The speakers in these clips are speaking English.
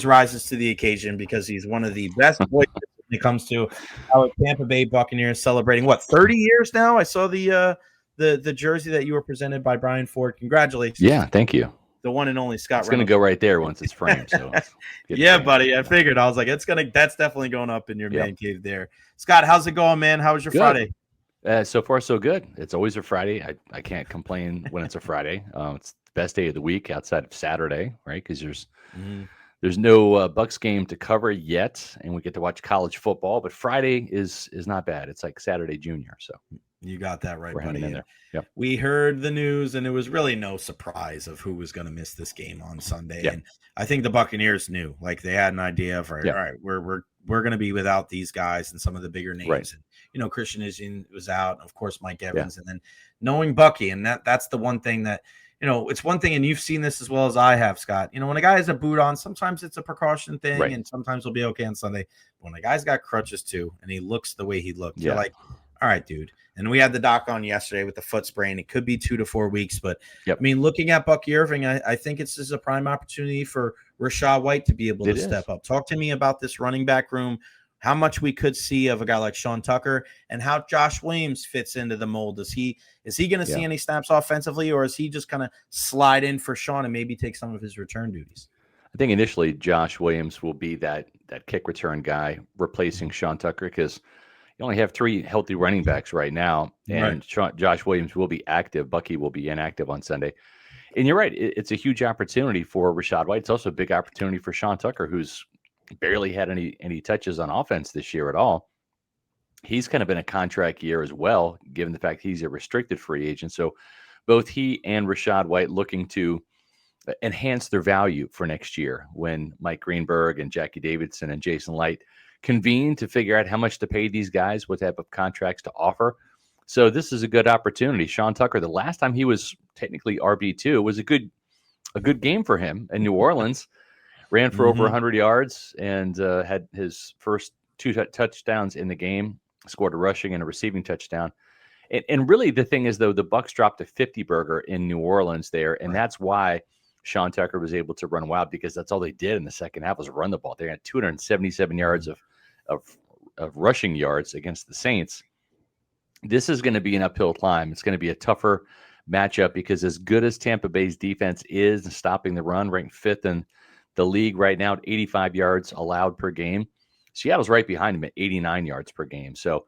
rises to the occasion because he's one of the best voices when it comes to our Tampa Bay Buccaneers celebrating 30 years now. I saw the jersey that you were presented by Brian Ford. Congratulations. Yeah, thank you. The one and only Scott It's going to Reynolds. go right there once it's framed. So yeah, framed. buddy. I figured. I was like, that's definitely going up in your man cave there. Scott, how's it going, man? How was your Friday? So far, so good. It's always a Friday. I can't complain when it's a Friday. It's the best day of the week outside of Saturday, right? Because there's no Bucs game to cover yet, and we get to watch college football. But Friday is not bad. It's like Saturday Junior. So you got that right, we're buddy. In there. Yep. We heard the news, and it was really no surprise of who was going to miss this game on Sunday. Yep. And I think the Buccaneers knew, like they had an idea of, all right, we're going to be without these guys and some of the bigger names. Right. And Christian was out, of course, Mike Evans, and then knowing Bucky, and that's the one thing that. It's one thing, and you've seen this as well as I have, Scott. When a guy has a boot on, sometimes it's a precaution thing, and sometimes he'll be okay on Sunday. But when a guy's got crutches too, and he looks the way he looked, you're like, all right, dude. And we had the doc on yesterday with the foot sprain. It could be 2 to 4 weeks, but I mean, looking at Bucky Irving, I think it's just a prime opportunity for Rachaad White to be able to step up. Talk to me about this running back room. How much we could see of a guy like Sean Tucker and how Josh Williams fits into the mold. Is he going to see any snaps offensively, or is he just kind of slide in for Sean and maybe take some of his return duties? I think initially Josh Williams will be that kick return guy replacing Sean Tucker because you only have 3 healthy running backs right now, and Josh Williams will be active. Bucky will be inactive on Sunday. And you're right. It's a huge opportunity for Rachaad White. It's also a big opportunity for Sean Tucker, who's barely had any touches on offense this year at all. He's kind of been a contract year as well, given the fact he's a restricted free agent. So both he and Rachaad White looking to enhance their value for next year when Mike Greenberg and Jackie Davidson and Jason Light convene to figure out how much to pay these guys, what type of contracts to offer. So this is a good opportunity. Sean Tucker, the last time he was technically RB2, was a good game for him in New Orleans. Ran for over 100 yards and had his first 2 touchdowns in the game, scored a rushing and a receiving touchdown. And really the thing is, though, the Bucs dropped a 50 burger in New Orleans there, and that's why Sean Tucker was able to run wild, because that's all they did in the second half was run the ball. They had 277 yards of rushing yards against the Saints. This is going to be an uphill climb. It's going to be a tougher matchup because as good as Tampa Bay's defense is in stopping the run, ranked 5th in the league right now at 85 yards allowed per game. Seattle's right behind him at 89 yards per game. So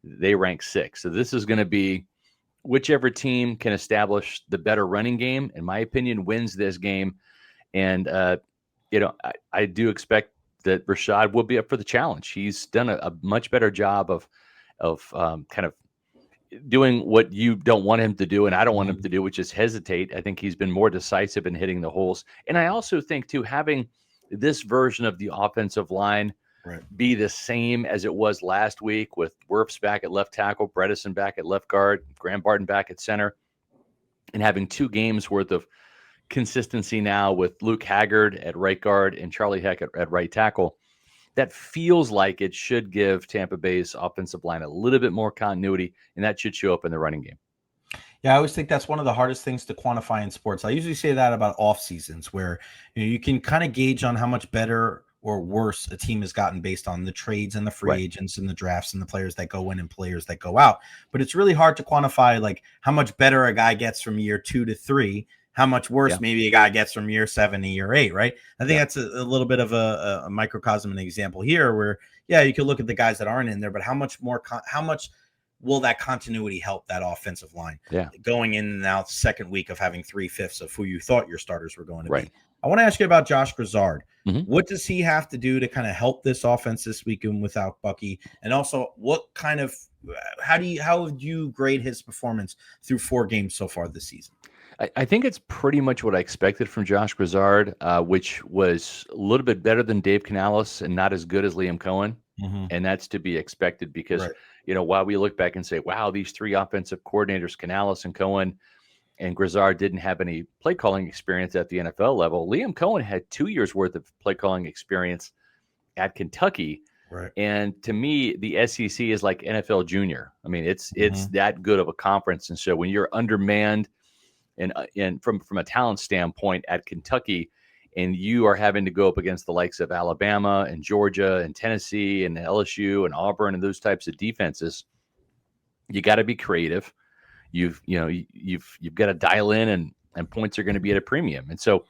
they rank 6th. So this is going to be whichever team can establish the better running game, in my opinion, wins this game. And, I do expect that Rachaad will be up for the challenge. He's done a much better job of kind of doing what you don't want him to do, and I don't want him to do, which is hesitate. I think he's been more decisive in hitting the holes. And I also think, too, having this version of the offensive line be the same as it was last week with Wirfs back at left tackle, Bredesen back at left guard, Graham Barton back at center, and having 2 games worth of consistency now with Luke Haggard at right guard and Charlie Heck at right tackle. That feels like it should give Tampa Bay's offensive line a little bit more continuity, and that should show up in the running game. Yeah, I always think that's one of the hardest things to quantify in sports. I usually say that about off seasons where you can kind of gauge on how much better or worse a team has gotten based on the trades and the free agents and the drafts and the players that go in and players that go out. But it's really hard to quantify like how much better a guy gets from year 2 to 3. How much worse maybe a guy gets from year 7 to year 8, right? I think that's a little bit of a microcosm and example here where, you could look at the guys that aren't in there, but how much will that continuity help that offensive line going in and out second week of having 3/5 of who you thought your starters were going to be? I want to ask you about Josh Grizzard. What does he have to do to kind of help this offense this weekend without Bucky? And also how would you grade his performance through 4 games so far this season? I think it's pretty much what I expected from Josh Grizzard, which was a little bit better than Dave Canales and not as good as Liam Cohen. And that's to be expected because, while we look back and say, wow, these 3 offensive coordinators, Canales and Cohen and Grizzard, didn't have any play calling experience at the NFL level. Liam Cohen had 2 years worth of play calling experience at Kentucky. And to me, the SEC is like NFL junior. I mean, it's that good of a conference. And so when you're undermanned and from a talent standpoint at Kentucky, and you are having to go up against the likes of Alabama and Georgia and Tennessee and LSU and Auburn and those types of defenses, you got to be creative. You've got to dial in, and points are going to be at a premium. And so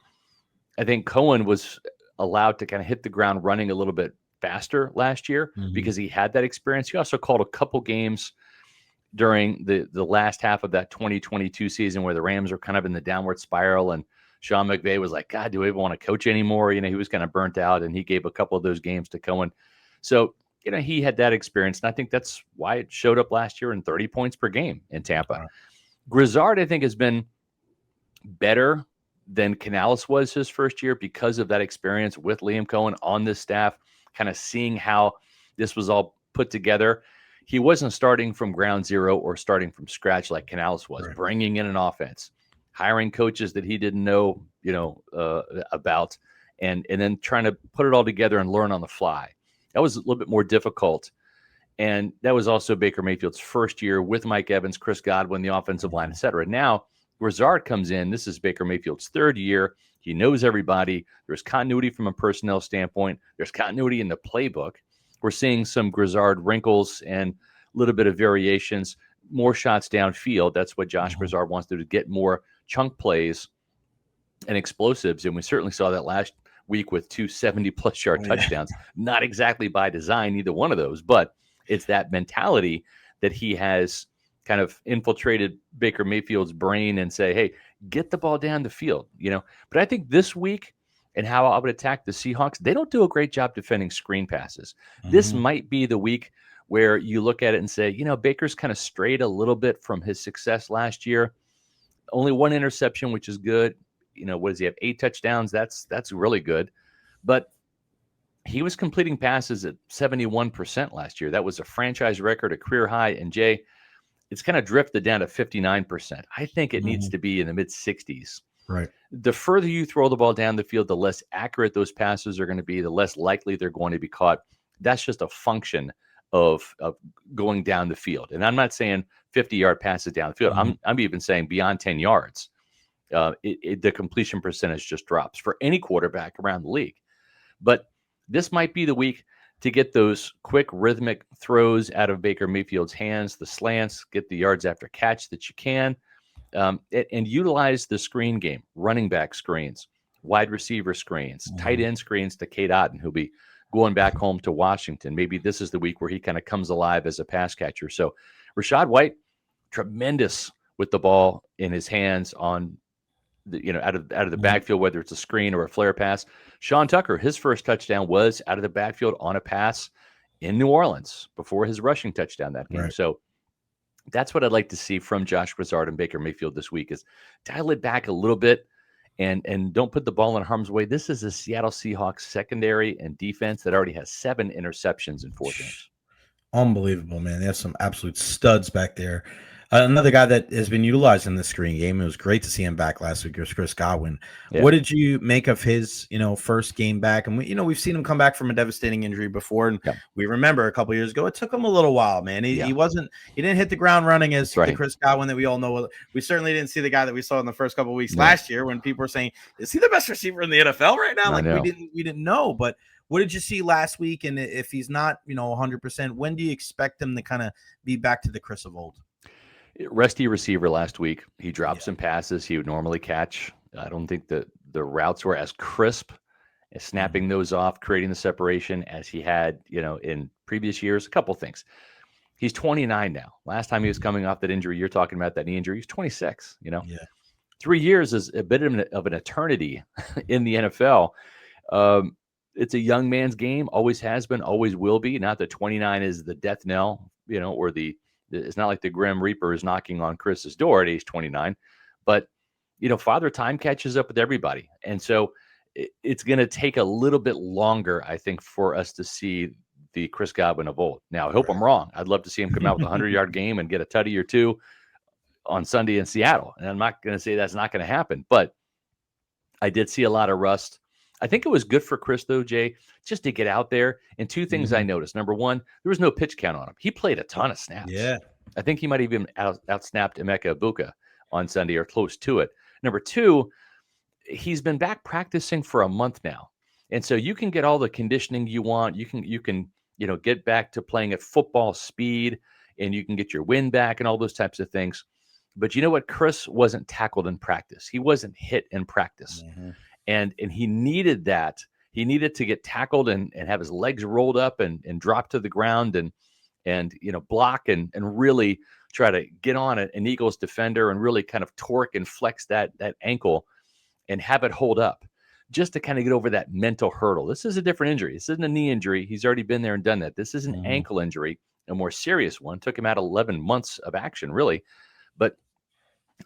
I think Cohen was allowed to kind of hit the ground running a little bit faster last year because he had that experience. He also called a couple games during the last half of that 2022 season where the Rams are kind of in the downward spiral, and Sean McVay was like, God, do we even want to coach anymore? He was kind of burnt out, and he gave a couple of those games to Cohen. So, he had that experience, and I think that's why it showed up last year in 30 points per game in Tampa. Wow. Grizzard, I think, has been better than Canales was his first year because of that experience with Liam Cohen on this staff, kind of seeing how this was all put together. He wasn't starting from ground zero or starting from scratch like Canales was, right. Bringing in an offense, hiring coaches that he didn't know, about, and then trying to put it all together and learn on the fly. That was a little bit more difficult. And that was also Baker Mayfield's first year with Mike Evans, Chris Godwin, the offensive line, et cetera. Now, Grizzard comes in. This is Baker Mayfield's third year. He knows everybody. There's continuity from a personnel standpoint. There's continuity in the playbook. We're seeing some Grizzard wrinkles and a little bit of variations, more shots downfield. That's what Josh Grizzard wants to do, to get more chunk plays and explosives. And we certainly saw that last week with 2 70-plus yard touchdowns. Not exactly by design, either one of those, but it's that mentality that he has kind of infiltrated Baker Mayfield's brain and say, hey, get the ball down the field, But I think this week, and how I would attack the Seahawks, they don't do a great job defending screen passes. This might be the week where you look at it and say, Baker's kind of strayed a little bit from his success last year. Only 1 interception, which is good. What does he have? 8 touchdowns. That's really good. But he was completing passes at 71% last year. That was a franchise record, a career high. And Jay, it's kind of drifted down to 59%. I think it needs to be in the mid 60s. Right. The further you throw the ball down the field, the less accurate those passes are going to be, the less likely they're going to be caught. That's just a function of going down the field. And I'm not saying 50-yard passes down the field. I'm even saying beyond 10 yards. The completion percentage just drops for any quarterback around the league. But this might be the week to get those quick rhythmic throws out of Baker Mayfield's hands, the slants, get the yards after catch that you can, and utilize the screen game, running back screens, wide receiver screens, tight end screens to Kate Otten, who'll be going back home to Washington. Maybe this is the week where he kind of comes alive as a pass catcher. So Rachaad White, tremendous with the ball in his hands on out of the backfield, whether it's a screen or a flare pass. Sean Tucker, his first touchdown was out of the backfield on a pass in New Orleans before his rushing touchdown that game. Right. So that's what I'd like to see from Josh Grizzard and Baker Mayfield this week, is dial it back a little bit and don't put the ball in harm's way. This is a Seattle Seahawks secondary and defense that already has 7 interceptions in 4 games. Unbelievable, man. They have some absolute studs back there. Another guy that has been utilized in the screen game, it was great to see him back last week, was Chris Godwin. Yeah. What did you make of his, first game back? And we've seen him come back from a devastating injury before, and we remember a couple years ago, it took him a little while, man. He didn't hit the ground running as the Chris Godwin that we all know. We certainly didn't see the guy that we saw in the first couple of weeks last year when people were saying, is he the best receiver in the NFL right now? We didn't know, but what did you see last week? And if he's not, 100%, when do you expect him to kind of be back to the Chris of old? Rusty receiver last week. He dropped some passes he would normally catch. I don't think the routes were as crisp as snapping those off, creating the separation as he had, in previous years. A couple things. He's 29 now. Last time he was coming off that injury, you're talking about that knee injury, he's 26, 3 years is a bit of an eternity in the NFL. It's a young man's game, always has been, always will be. Not that 29 is the death knell, or it's not like the Grim Reaper is knocking on Chris's door at age 29, but Father Time catches up with everybody. And so it's going to take a little bit longer, I think, for us to see the Chris Godwin of old. Now, I hope I'm wrong. I'd love to see him come out with a 100-yard game and get a tutty or 2 on Sunday in Seattle. And I'm not going to say that's not going to happen, but I did see a lot of rust. I think it was good for Chris, though, Jay, just to get out there. And 2 things I noticed. Number one, there was no pitch count on him. He played a ton of snaps. Yeah. I think he might have even out-snapped Emeka Ibuka on Sunday or close to it. Number 2, he's been back practicing for a month now. And so you can get all the conditioning you want. You can, get back to playing at football speed, and you can get your wind back and all those types of things. But you know what? Chris wasn't tackled in practice. He wasn't hit in practice. Mm-hmm. And he needed that. He needed to get tackled and have his legs rolled up and drop to the ground and block and really try to get on an Eagles defender and really kind of torque and flex that ankle and have it hold up just to kind of get over that mental hurdle. This is a different injury. This isn't a knee injury. He's already been there and done that. This is an ankle injury, a more serious one. Took him out 11 months of action, really. But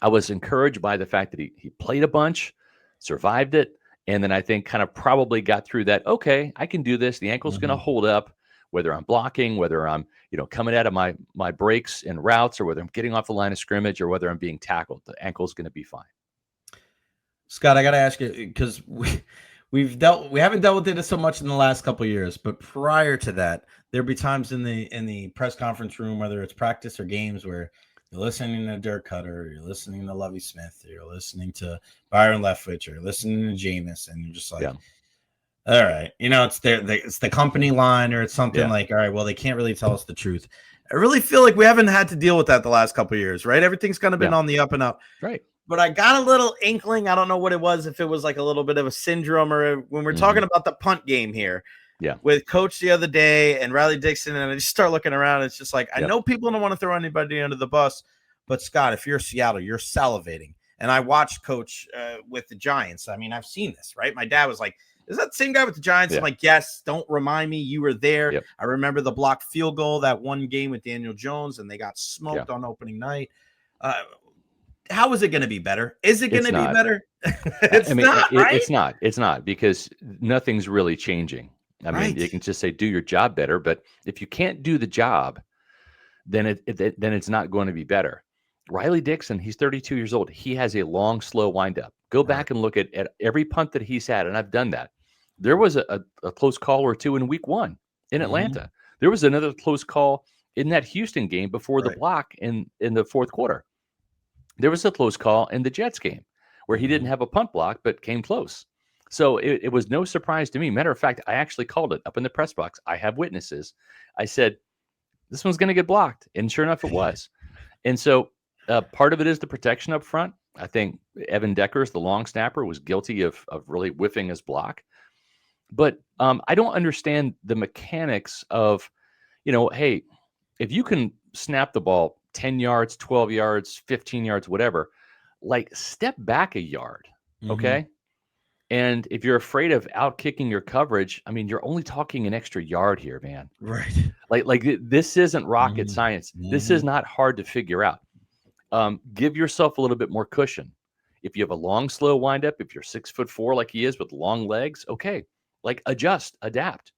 I was encouraged by the fact that he played a bunch, survived it, and then I think kind of probably got through that. Okay, I can do this. The ankle's going to hold up, whether I'm blocking, whether I'm coming out of my breaks and routes, or whether I'm getting off the line of scrimmage, or whether I'm being tackled. The ankle's going to be fine. Scott, I got to ask you, because we haven't dealt with it so much in the last couple of years, but prior to that, there'd be times in the press conference room, whether it's practice or games, where you're listening to Dirk Cutter, you're listening to Lovie Smith, you're listening to Byron Leftwich, or you're listening to Jameis, and you're just like, all right, it's the company line, or it's something like, all right, well, they can't really tell us the truth. I really feel like we haven't had to deal with that the last couple of years, right? Everything's kind of been on the up and up. Right. But I got a little inkling. I don't know what it was, if it was like a little bit of a syndrome, or when we're talking about the punt game here. Yeah. With Coach the other day and Riley Dixon, and I just start looking around. It's just like, I know people don't want to throw anybody under the bus, but Scott, if you're Seattle, you're salivating. And I watched Coach with the Giants. I mean, I've seen this, right? My dad was like, is that the same guy with the Giants? I'm like, yes, don't remind me. You were there. Yep. I remember the blocked field goal, that one game with Daniel Jones, and they got smoked on opening night. How is it going to be better? Is it going to be better? It's not, because nothing's really changing. I mean, you can just say, do your job better. But if you can't do the job, then it's not going to be better. Riley Dixon, he's 32 years old. He has a long, slow windup. Go back and look at every punt that he's had, and I've done that. There was a close call or two in week 1 in Atlanta. There was another close call in that Houston game before the block in the fourth quarter. There was a close call in the Jets game where he didn't have a punt block but came close. So it was no surprise to me. Matter of fact, I actually called it up in the press box. I have witnesses. I said, this one's going to get blocked. And sure enough, it was. And so part of it is the protection up front. I think Evan Deckers, the long snapper, was guilty of really whiffing his block. But I don't understand the mechanics of, hey, if you can snap the ball 10 yards, 12 yards, 15 yards, whatever, like step back a yard, okay? And if you're afraid of out-kicking your coverage, I mean, you're only talking an extra yard here, man. Right. Like this isn't rocket science. This is not hard to figure out. Give yourself a little bit more cushion. If you have a long, slow windup, if you're 6'4" like he is with long legs, okay, like adjust, adapt.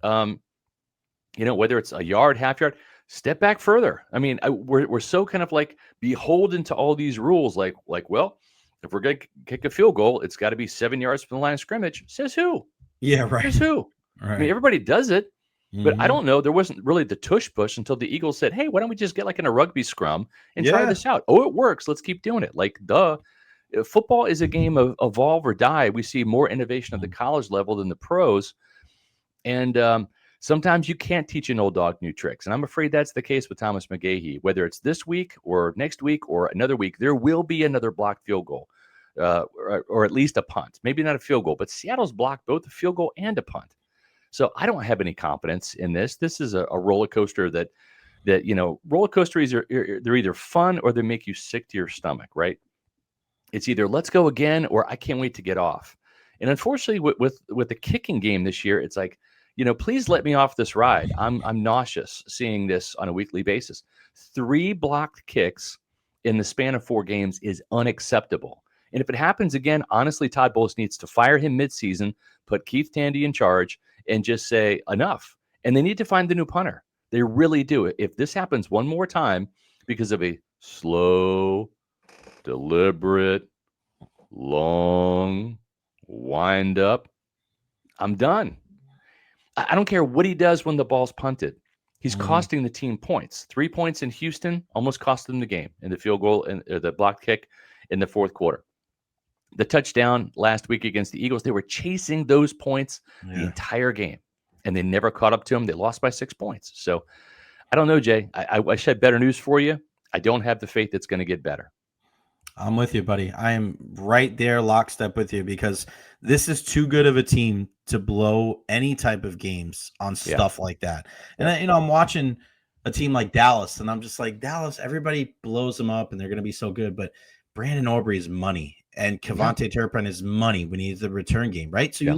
Whether it's a yard, half yard, step back further. I mean, we're so kind of like beholden to all these rules. Like, well, if we're going to kick a field goal, it's got to be 7 yards from the line of scrimmage. Says who? Yeah, right. Says who? Right. I mean, everybody does it. But I don't know. There wasn't really the tush push until the Eagles said, hey, why don't we just get like in a rugby scrum and try this out? Oh, it works. Let's keep doing it. Like, football is a game of evolve or die. We see more innovation at the college level than the pros. And sometimes you can't teach an old dog new tricks. And I'm afraid that's the case with Thomas McGahee. Whether it's this week or next week or another week, there will be another blocked field goal or at least a punt. Maybe not a field goal, but Seattle's blocked both a field goal and a punt. So I don't have any confidence in this. This is a roller coaster that roller coasters they're either fun or they make you sick to your stomach, right? It's either let's go again or I can't wait to get off. And unfortunately, with the kicking game this year, it's like, please let me off this ride. I'm nauseous seeing this on a weekly basis. 3 blocked kicks in the span of 4 games is unacceptable. And if it happens again, honestly, Todd Bowles needs to fire him midseason, put Keith Tandy in charge, and just say enough. And they need to find the new punter. They really do. If this happens one more time because of a slow, deliberate, long wind up, I'm done. I don't care what he does when the ball's punted. He's costing the team points. 3 points in Houston almost cost them the game in the field goal and the blocked kick in the fourth quarter. The touchdown last week against the Eagles, they were chasing those points the entire game, and they never caught up to them. They lost by 6 points. So I don't know, Jay. I wish I had better news for you. I don't have the faith it's going to get better. I'm with you, buddy. I am right there, lockstep with you, because this is too good of a team to blow any type of games on stuff like that. And I'm watching a team like Dallas, and I'm just like, Dallas, everybody blows them up, and they're going to be so good. But Brandon Aubrey is money, and Kevontae Turpin is money when he's the return game, right? So you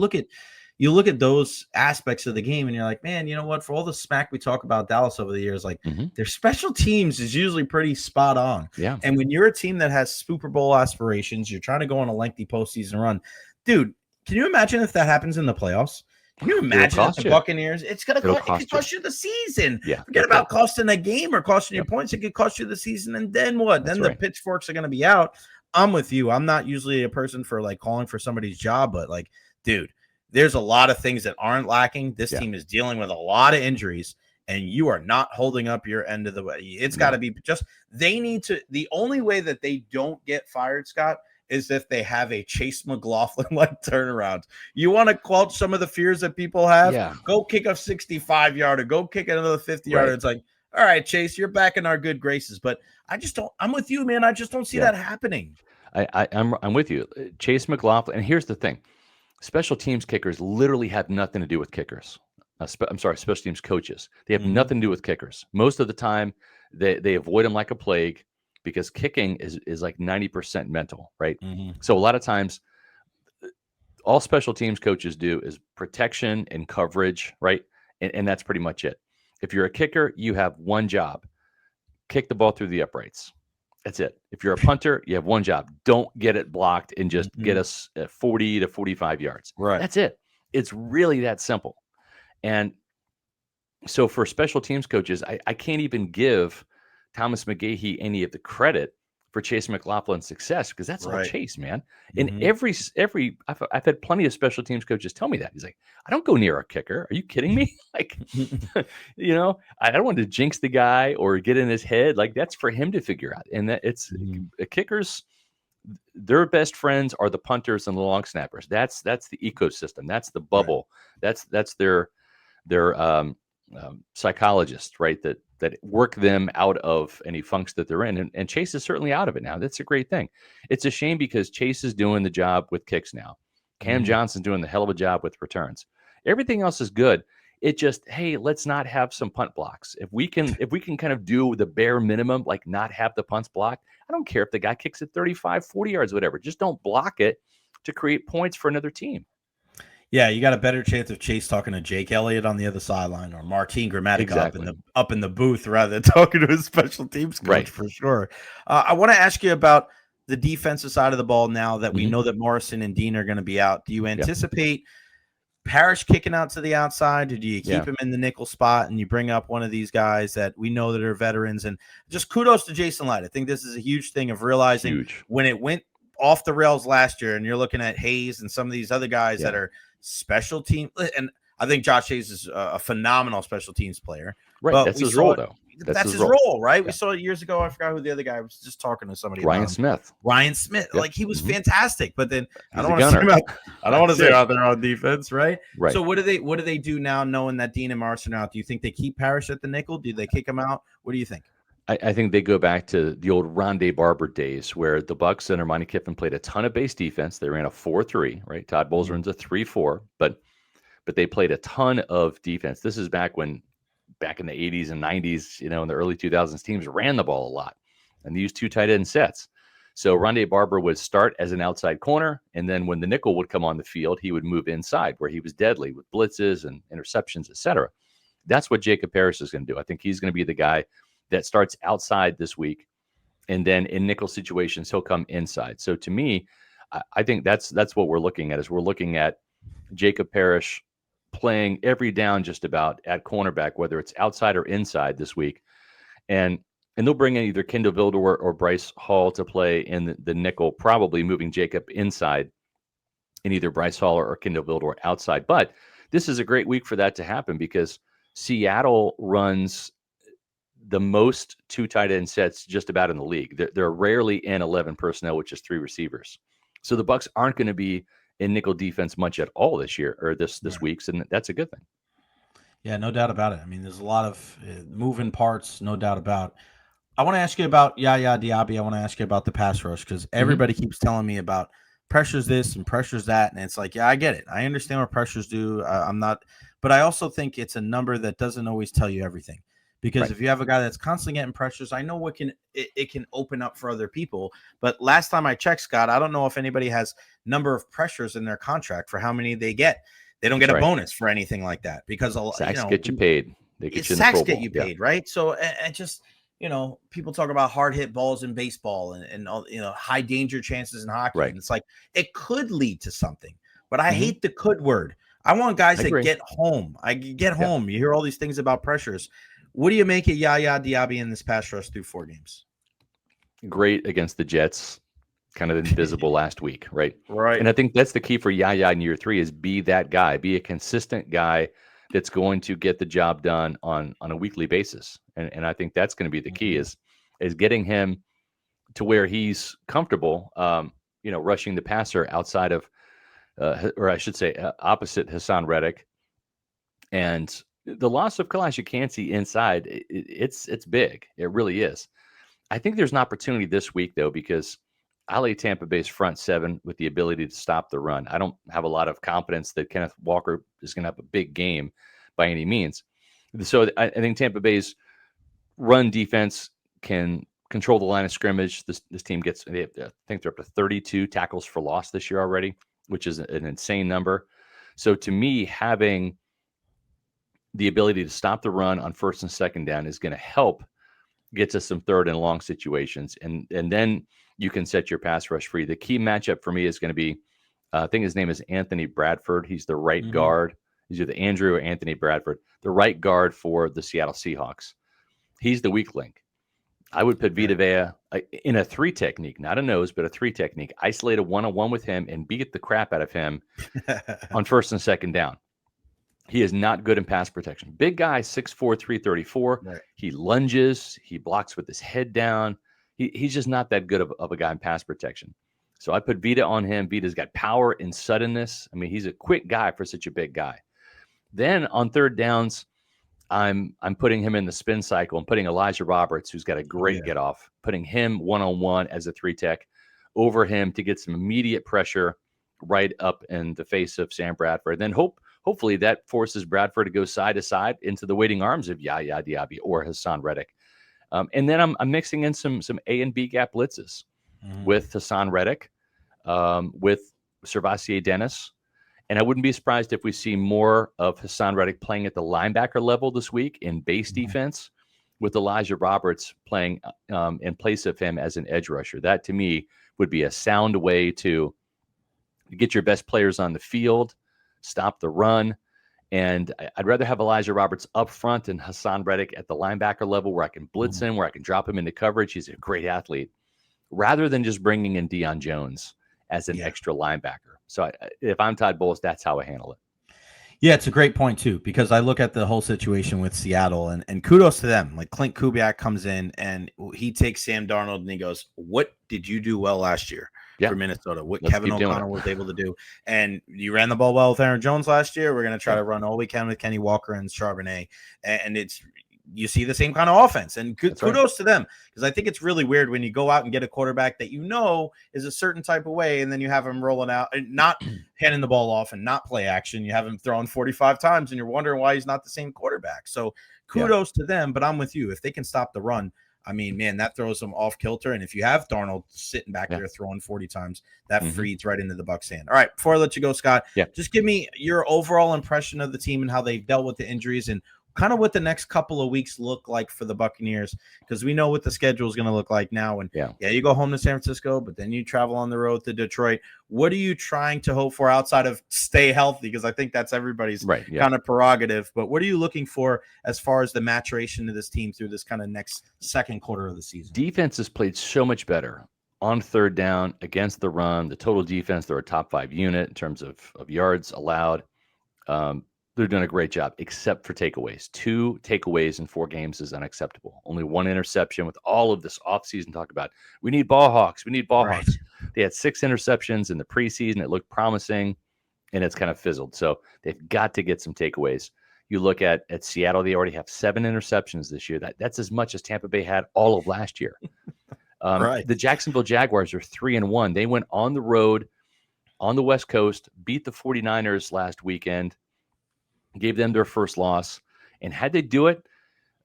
look at those aspects of the game, and you're like, man, you know what? For all the smack we talk about Dallas over the years, like their special teams is usually pretty spot on. Yeah. And when you're a team that has Super Bowl aspirations, you're trying to go on a lengthy postseason run, dude. Can you imagine if that happens in the playoffs? Can you imagine if the Buccaneers? It could cost you the season. Yeah. Forget about costing a game or costing you points. It could cost you the season, and then what? Then the pitchforks are going to be out. I'm with you. I'm not usually a person for like calling for somebody's job, but like, dude, there's a lot of things that aren't lacking. This team is dealing with a lot of injuries, and you are not holding up your end of the way. It's got to be just they need to. The only way that they don't get fired, Scott, is if they have a Chase McLaughlin-like turnaround. You want to quell some of the fears that people have? Yeah. Go kick a 65-yarder. Go kick another 50-yarder. It's like, all right, Chase, you're back in our good graces. But I just don't – I'm with you, man. I just don't see that happening. I'm with you. Chase McLaughlin – and here's the thing. Special teams kickers literally have nothing to do with kickers. Special teams coaches. They have nothing to do with kickers. Most of the time, they avoid them like a plague, because kicking is like 90% mental, right? So a lot of times, all special teams coaches do is protection and coverage, right? And that's pretty much it. If you're a kicker, you have one job: kick the ball through the uprights. That's it. If you're a punter, you have one job: don't get it blocked and just get us 40 to 45 yards. Right. That's it. It's really that simple. And so for special teams coaches, I can't even give Thomas McGahee any of the credit for Chase McLaughlin's success, because that's all Chase, man. And I've had plenty of special teams coaches tell me that. He's like, I don't go near a kicker. Are you kidding me? Like, I don't want to jinx the guy or get in his head. Like, that's for him to figure out. And that it's kickers, their best friends are the punters and the long snappers. That's the ecosystem. That's the bubble. That's their psychologist, right? That work them out of any funks that they're in. And Chase is certainly out of it now. That's a great thing. It's a shame because Chase is doing the job with kicks now. Cam Johnson's doing the hell of a job with returns. Everything else is good. It just, hey, let's not have some punt blocks. If we can kind of do the bare minimum, like not have the punts blocked, I don't care if the guy kicks it 35, 40 yards, whatever. Just don't block it to create points for another team. Yeah, you got a better chance of Chase talking to Jake Elliott on the other sideline or Martin Gramatica up in the booth rather than talking to his special teams coach for sure. I want to ask you about the defensive side of the ball now that we know that Morrison and Dean are going to be out. Do you anticipate Parrish kicking out to the outside? Or do you keep him in the nickel spot and you bring up one of these guys that we know that are veterans? And just kudos to Jason Light. I think this is a huge thing of realizing when it went off the rails last year and you're looking at Hayes and some of these other guys that are special team, and I think Josh Hayes is a phenomenal special teams player. Right, but that's his role, though. That's his role, right? We saw it years ago. I forgot who the other guy was. Just talking to somebody. Ryan Smith. Like he was fantastic. But then I don't want to say out there on defense, right? Right. So what do they do now, knowing that Dean and Morrison are out? Do you think they keep Parrish at the nickel? Do they kick him out? What do you think? I think they go back to the old Rondé Barber days where the Bucs under Monty Kiffin played a ton of base defense. They ran a 4-3, right? Todd Bowles runs a 3-4, but they played a ton of defense. This is back in the 80s and 90s, in the early 2000s, teams ran the ball a lot, and they used 2 tight end sets. So Rondé Barber would start as an outside corner, and then when the nickel would come on the field, he would move inside where he was deadly with blitzes and interceptions, etc. That's what Jacob Parrish is going to do. I think he's going to be the guy that starts outside this week, and then in nickel situations, he'll come inside. So to me, I think that's what we're looking at. Is we're looking at Jacob Parrish playing every down just about at cornerback, whether it's outside or inside this week. And they'll bring in either Kendall Vildor or Bryce Hall to play in the nickel, probably moving Jacob inside and either Bryce Hall or Kendall Vildor outside. But this is a great week for that to happen because Seattle runs the most 2 tight end sets just about in the league. They're rarely in 11 personnel, which is 3 receivers. So the Bucs aren't going to be in nickel defense much at all this year or this week, and that's a good thing. Yeah, no doubt about it. I mean, there's a lot of moving parts, no doubt about. I want to ask you about Yaya Diaby. I want to ask you about the pass rush because everybody keeps telling me about pressures this and pressures that, and it's like, yeah, I get it. I understand what pressures do. I'm not, but I also think it's a number that doesn't always tell you everything. Because if you have a guy that's constantly getting pressures, I know it can open up for other people. But last time I checked, Scott, I don't know if anybody has number of pressures in their contract for how many they get. They don't get a bonus for anything like that because sacks get you paid. They get you in the sacks Pro Bowl. get you paid, right? So and just people talk about hard hit balls in baseball and all, high danger chances in hockey. Right. And it's like it could lead to something, but I hate the could word. I want guys that get home. Home. You hear all these things about pressures. What do you make of Yaya Diaby in this pass rush through 4 games? Great against the Jets, kind of invisible last week, right? Right. And I think that's the key for Yaya in year 3 is be that guy, be a consistent guy that's going to get the job done on a weekly basis. And I think that's going to be the key is getting him to where he's comfortable, rushing the passer outside of, or I should say opposite Hassan Reddick. And the loss of Kalashi Kancey inside, it's big. It really is. I think there's an opportunity this week, though, because I lay Tampa Bay's front 7 with the ability to stop the run. I don't have a lot of confidence that Kenneth Walker is going to have a big game by any means. So I think Tampa Bay's run defense can control the line of scrimmage. This team I think they're up to 32 tackles for loss this year already, which is an insane number. So to me, having the ability to stop the run on first and second down is going to help get to some third and long situations. And then you can set your pass rush free. The key matchup for me is going to be, I think his name is Anthony Bradford. He's the right guard. He's either Andrew or Anthony Bradford, the right guard for the Seattle Seahawks. He's the weak link. I would put Vita Vea in a 3 technique, not a nose, but a 3 technique. Isolate a one-on-one with him and beat the crap out of him on first and second down. He is not good in pass protection. Big guy, 6'4", 334. Right. He lunges. He blocks with his head down. He's just not that good of a guy in pass protection. So I put Vita on him. Vita's got power and suddenness. I mean, he's a quick guy for such a big guy. Then on third downs, I'm putting him in the spin cycle and putting Elijah Roberts, who's got a great get off, putting him one-on-one as a 3 tech over him to get some immediate pressure right up in the face of Sam Bradford. Then hopefully that forces Bradford to go side to side into the waiting arms of Yaya Diaby or Hassan Reddick. And then I'm mixing in some A and B gap blitzes with Hassan Reddick, with Servassier Dennis. And I wouldn't be surprised if we see more of Hassan Reddick playing at the linebacker level this week in base defense, with Elijah Roberts playing in place of him as an edge rusher. That, to me, would be a sound way to get your best players on the field, stop the run. And I'd rather have Elijah Roberts up front and Hassan Reddick at the linebacker level where I can blitz him, where I can drop him into coverage. He's a great athlete, rather than just bringing in Deion Jones as an extra linebacker. So if I'm Todd Bowles, that's how I handle it. Yeah, it's a great point, too, because I look at the whole situation with Seattle and kudos to them. Like Clint Kubiak comes in and he takes Sam Darnold and he goes, what did you do well last year for Minnesota? What Kevin O'Connell was able to do. And you ran the ball well with Aaron Jones last year. We're going to try to run all we can with Kenny Walker and Charbonnet. And you see the same kind of offense. And kudos to them, because I think it's really weird when you go out and get a quarterback that is a certain type of way, and then you have him rolling out and not handing the ball off and not play action. You have him throwing 45 times, and you're wondering why he's not the same quarterback. So kudos to them, but I'm with you. If they can stop the run, I mean, man, that throws them off kilter. And if you have Darnold sitting back there throwing 40 times, that feeds right into the Bucs' hand. All right, before I let you go, Scott, just give me your overall impression of the team and how they've dealt with the injuries and kind of what the next couple of weeks look like for the Buccaneers, because we know what the schedule is going to look like now. And you go home to San Francisco, but then you travel on the road to Detroit. What are you trying to hope for outside of stay healthy? Because I think that's everybody's kind of prerogative. But what are you looking for as far as the maturation of this team through this kind of next second quarter of the season? Defense has played so much better on third down against the run. The total defense, they're a top 5 unit in terms of yards allowed. They're doing a great job, except for takeaways. 2 takeaways in 4 games is unacceptable. Only 1 interception with all of this offseason talk about, we need ball hawks. We need ball hawks. They had 6 interceptions in the preseason. It looked promising, and it's kind of fizzled. So they've got to get some takeaways. You look at Seattle, they already have 7 interceptions this year. That's as much as Tampa Bay had all of last year. Right. The Jacksonville Jaguars are 3-1. They went on the road on the West Coast, beat the 49ers last weekend, gave them their first loss. And had they do it,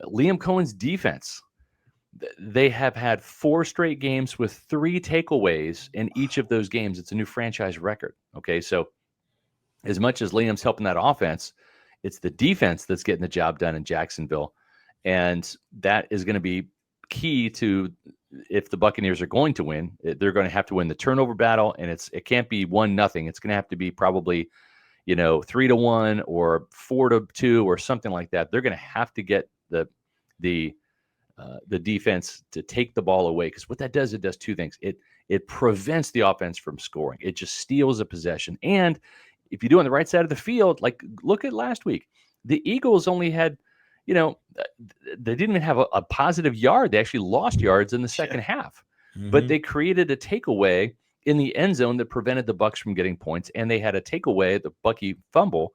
Liam Cohen's defense, they have had 4 straight games with 3 takeaways in each of those games. It's a new franchise record. Okay, so as much as Liam's helping that offense, it's the defense that's getting the job done in Jacksonville. And that is going to be key to, if the Buccaneers are going to win, they're going to have to win the turnover battle. And it can't be 1-0. It's going to have to be probably, 3-1 or 4-2 or something like that. They're going to have to get the defense to take the ball away, because what that does, it does 2 things. It prevents the offense from scoring. It just steals a possession. And if you do on the right side of the field, like look at last week, the Eagles only had, they didn't even have a positive yard. They actually lost yards in the second half, but they created a takeaway in the end zone that prevented the Bucs from getting points. And they had a takeaway, the Bucky fumble,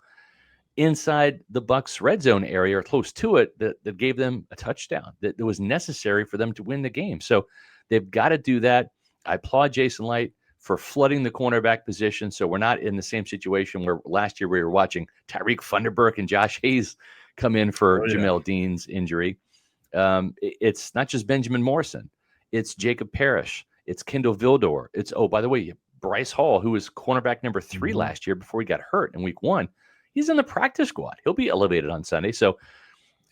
inside the Bucs red zone area or close to it that gave them a touchdown that was necessary for them to win the game. So they've got to do that. I applaud Jason Light for flooding the cornerback position, so we're not in the same situation where last year we were watching Tyreek Funderburk and Josh Hayes come in for Jamel Dean's injury. It's not just Benjamin Morrison. It's Jacob Parrish. It's Kendall Vildor. It's, by the way, Bryce Hall, who was cornerback number 3 last year before he got hurt in week 1. He's in the practice squad. He'll be elevated on Sunday. So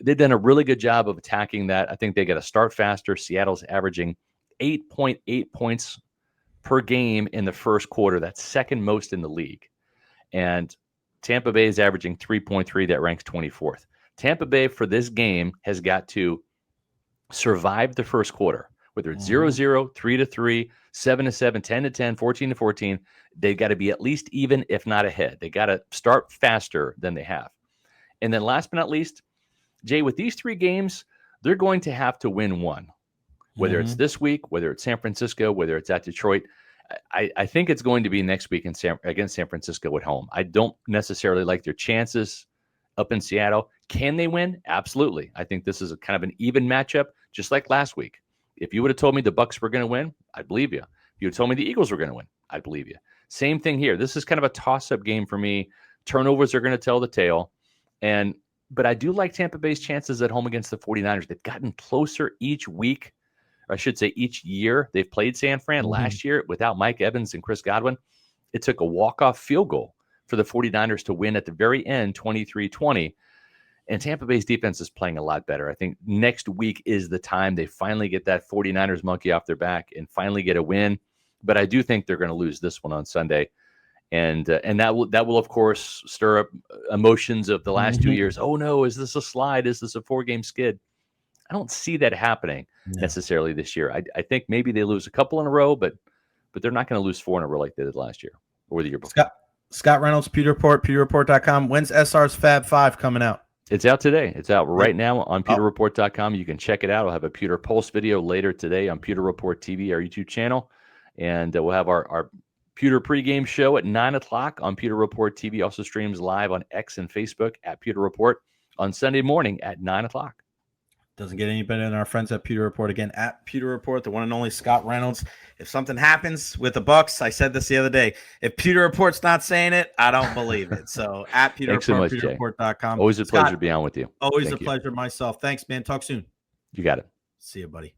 they've done a really good job of attacking that. I think they got to start faster. Seattle's averaging 8.8 points per game in the first quarter. That's second most in the league. And Tampa Bay is averaging 3.3. That ranks 24th. Tampa Bay for this game has got to survive the first quarter, whether it's 0-0, 3-3, 7-7, 10-10, 14-14. They got to be at least even, if not ahead. They got to start faster than they have. And then last but not least, Jay, with these 3 games, they're going to have to win one, whether it's this week, whether it's San Francisco, whether it's at Detroit. I think it's going to be next week against San Francisco at home. I don't necessarily like their chances up in Seattle. Can they win? Absolutely. I think this is a kind of an even matchup, just like last week. If you would have told me the Bucs were going to win, I'd believe you. If you had told me the Eagles were going to win, I'd believe you. Same thing here. This is kind of a toss-up game for me. Turnovers are going to tell the tale. But I do like Tampa Bay's chances at home against the 49ers. They've gotten closer each week, or I should say each year. They've played San Fran last year without Mike Evans and Chris Godwin. It took a walk-off field goal for the 49ers to win at the very end, 23-20. And Tampa Bay's defense is playing a lot better. I think next week is the time they finally get that 49ers monkey off their back and finally get a win. But I do think they're going to lose this one on Sunday. And that will, of course, stir up emotions of the last 2 years. Oh, no, is this a slide? Is this a 4-game skid? I don't see that happening necessarily this year. I think maybe they lose a couple in a row, but they're not going to lose 4 in a row like they did last year or the year before. Scott Reynolds, Pewter Report, pewterreport.com. When's SR's Fab 5 coming out? It's out today. It's out right now on pewterreport.com. You can check it out. I'll have a Pewter Pulse video later today on Pewter Report TV, our YouTube channel. And we'll have our Pewter pregame show at 9 o'clock on Pewter Report TV. Also streams live on X and Facebook at Pewter Report on Sunday morning at 9 o'clock. Doesn't get any better than our friends at Pewter Report. Again, at Pewter Report, the one and only Scott Reynolds. If something happens with the Bucs, I said this the other day, if Pewter Report's not saying it, I don't believe it. So at Pewter Thanks Report, so much, pewterreport.com. Always a pleasure Scott, to be on with you. Always a pleasure myself. Thanks, man. Talk soon. You got it. See you, buddy.